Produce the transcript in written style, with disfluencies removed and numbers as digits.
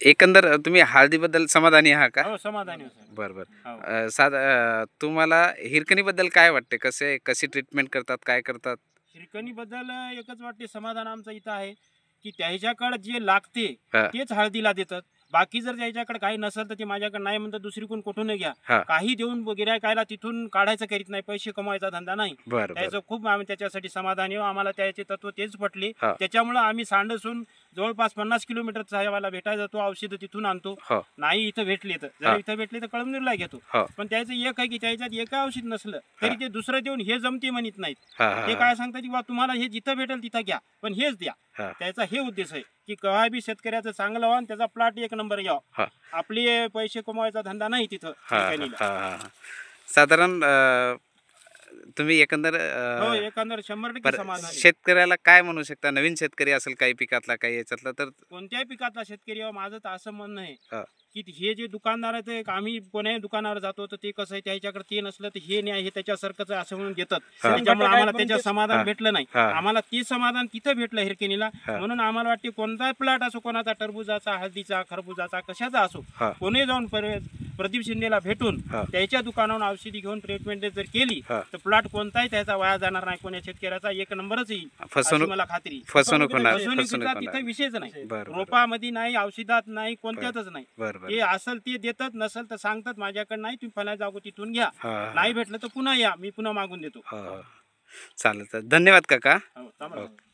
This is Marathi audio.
एकंदर तुम्ही हळदीबद्दल समाधानी आहात का? हो, समाधानी आहे साहेब. बरं, बरं. हो. तुम्हाला हिरकणीबद्दल काय वाटते? कशी ट्रीटमेंट करतात? काय करतात? श्रीखंडीबद्दल एकच वाटते, समाधान आमचं इथं आहे की त्याच्याकडे जे लागते हां, तेच हळदीला देतात. बाकी जर त्याच्याकडे काही नसेल तर ते माझ्याकडे नाही म्हणतात, दुसरीकडून कुठून घ्या. हां. काही देऊन गिऱ्हाईकाला तिथून काढायचं करीत नाही, पैसे कमवायचा धंदा नाही. बरं, बरं. त्याचं खूप आम्ही त्याच्यासाठी समाधानी आहोत. आम्हाला त्याचे तत्व तेच पटले. हां. त्याच्यामुळं आम्ही सांडसून जवळपास 50 किलोमीटर साहेबाला भेटायला जातो, औषधं तिथून आणतो. हो, नाही इथं भेटले तर जर हां. इथं भेटले तर कळमनुरला घेतो. हो. पण त्याचं एक आहे की त्याच्यात एक औषध नसलं तरी ते दुसरं देऊन हे जमते म्हणत नाहीत. हां, हां, ते हां. काय सांगतात की बा तुम्हाला हे जिथं भेटेल तिथं घ्या, पण हेच द्या. हां, त्याचा हे उद्देश आहे की केव्हा बी शेतकऱ्याचं चांगलं व्हावं आणि त्याचा प्लॉट एक नंबर यावं. हां. आपले पैसे कमवायचा धंदा नाही तिथं हां, हां, ठिकाणीला. हां, हां. साधारण तुम्ही एकंदर हो, एकंदर 100% समाधान आहे. शेतकऱ्याला काय म्हणू शकता? नवीन शेतकरी असेल काही पिकातला, काही याच्यातला तर कोणत्याही पिकातला शेतकरी यावं, माझं तर असं म्हणणं आहे हां, की हे जे दुकानदार आहे ते आम्ही कोण्याही दुकानावर जातो तर ते कसं आहे, त्याच्याकडे ते नसलं तर हे नाही, हे त्याच्यासारखंच आहे असं म्हणून देतात. हां. त्याच्यामुळे आम्हाला त्याच्या समाधान हां. भेटलं नाही. हां. आम्हाला ते समाधान तिथं भेटलं हिरकिनीला. हां. म्हणून आम्हाला वाटते कोणताही प्लॉट असो, कोणाचा टरबुजाचा, हळदीचा, खरबुजाचा, कशाचा असो, हां. कोणी जाऊन प्रदीप शिंदेला भेटून हां. त्याच्या दुकानावरून औषधी घेऊन ट्रीटमेंट जर केली हां. तर प्लॉट कोणताही त्याचा वाया जाणार नाही. कोण्या शेतकऱ्याचा एक नंबरच येईल अशी फसवणूक मला खात्री. फसवणूक होणार फसवणुकीचा तिथं विषयच नाही. बरं, बरं. रोपामध्ये नाही, औषधात नाही, कोणत्यातच नाही. बरं, बरं. ते असेल ते देतात, नसेल तर सांगतात माझ्याकडे नाही, तुम्ही फला जागो तिथून घ्या. हां, नाही भेटलं तर पुन्हा या, मी पुन्हा मागून देतो. हां, हां. चालेल, चालेल. धन्यवाद काका. हो, चांगलं. ओके.